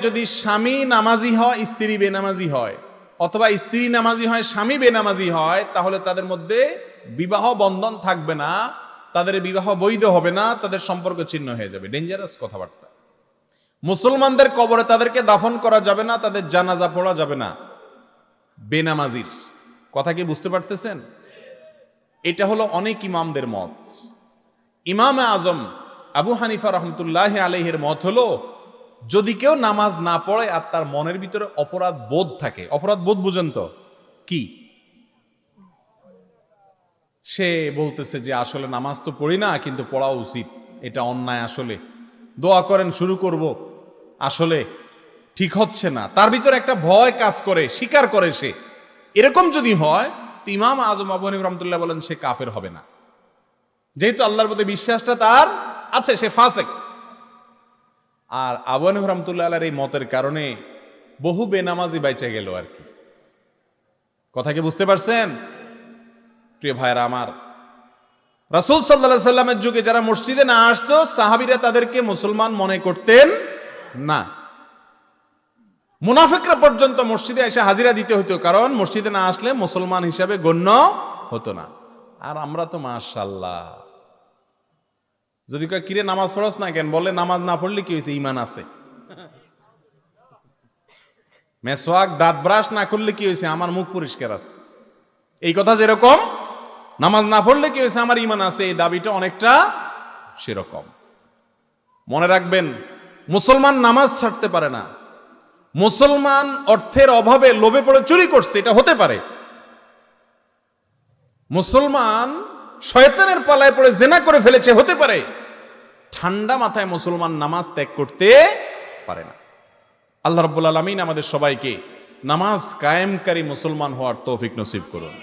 যদি স্বামী নামাজি হয় স্ত্রী বেনামাজি হয়, অথবা স্ত্রী নামাজি হয় স্বামী বেনামাজি হয়, তাহলে তাদের মধ্যে বিবাহ বন্ধন থাকবে না, তাদের বিবাহ বৈধ হবে না, তাদের সম্পর্ক ছিন্ন হয়ে যাবে। ডেঞ্জারাস কথাবার্তা। মুসলমানদের কবরে তাদেরকে দাফন করা যাবে না, তাদের জানাজা পড়া যাবে না বেনামাজির। কথা কি বুঝতে পারতেছেন? এটা হলো অনেক ইমামদের মত। ইমাম আজম আবু হানিফা রহমতুল্লাহ আলাইহির মত হলো, যদি কেউ নামাজ না পড়ে আর তার মনের ভিতরে অপরাধ বোধ থাকে, অপরাধ বোধ বুঝেন তো কি, সে বলতেছে যে আসলে নামাজ তো পড়ি না কিন্তু পড়া উচিত, এটা অন্যায়, আসলে দোয়া করেন শুরু করব, আসলে ঠিক হচ্ছে না, তার ভিতরে একটা ভয় কাজ করে, স্বীকার করে সে, এরকম যদি হয় তো ইমাম আজম আবু হানিফা রহমতুল্লাহ বলেন সে কাফের হবে না, যেহেতু আল্লাহর প্রতি বিশ্বাসটা তার আছে, সে ফাসেক। আর আবু হানিফা রহমতুল্লাহ আলাইহির এই মতের কারণে বহু বেনামাজি বাইচে গেল আর কি। কথা কি বুঝতে পারছেন? প্রিয় ভাইরা আমার, রাসূল সাল্লাল্লাহু আলাইহি সাল্লামের যুগে যারা মসজিদে না আসতো, সাহাবীরা তাদেরকে মুসলমান মনে করতেন না। মুনাফিকরা পর্যন্ত মসজিদে এসে হাজিরা দিতে হতো, কারণ মসজিদে না আসলে মুসলমান হিসাবে গণ্য হতো না। আর আমরা তো মাশাআল্লাহ, যদি কয় কিরে নামাজ পড়ছ না কেন, বলে নামাজ না পড়লে কি হয়েছে, ঈমান আছে। মেসওয়াক দাঁত ব্রাশ না করলে কি হয়েছে, আমার মুখ পরিষ্কার আছে। এই কথা যেরকম নামাজ না পড়লে কি হয়েছে, আমার ঈমান আছে, এই দাবিটা অনেকটা সেরকম। মনে রাখবেন, মুসলমান নামাজ ছাড়তে পারে না। মুসলমান অর্থের অভাবে লোভে পড়ে চুরি করছে, এটা হতে পারে। মুসলমান শয়তানের পালায় পড়ে জিনা করে ফেলেছে, হতে পারে। ঠান্ডা মাথায় মুসলমান নামাজ ত্যাগ করতে পারে না। আল্লাহ রাব্বুল আলামিন আমাদের সবাইকে নামাজ কায়েমকারী মুসলমান হওয়ার তৌফিক নসিব করুন।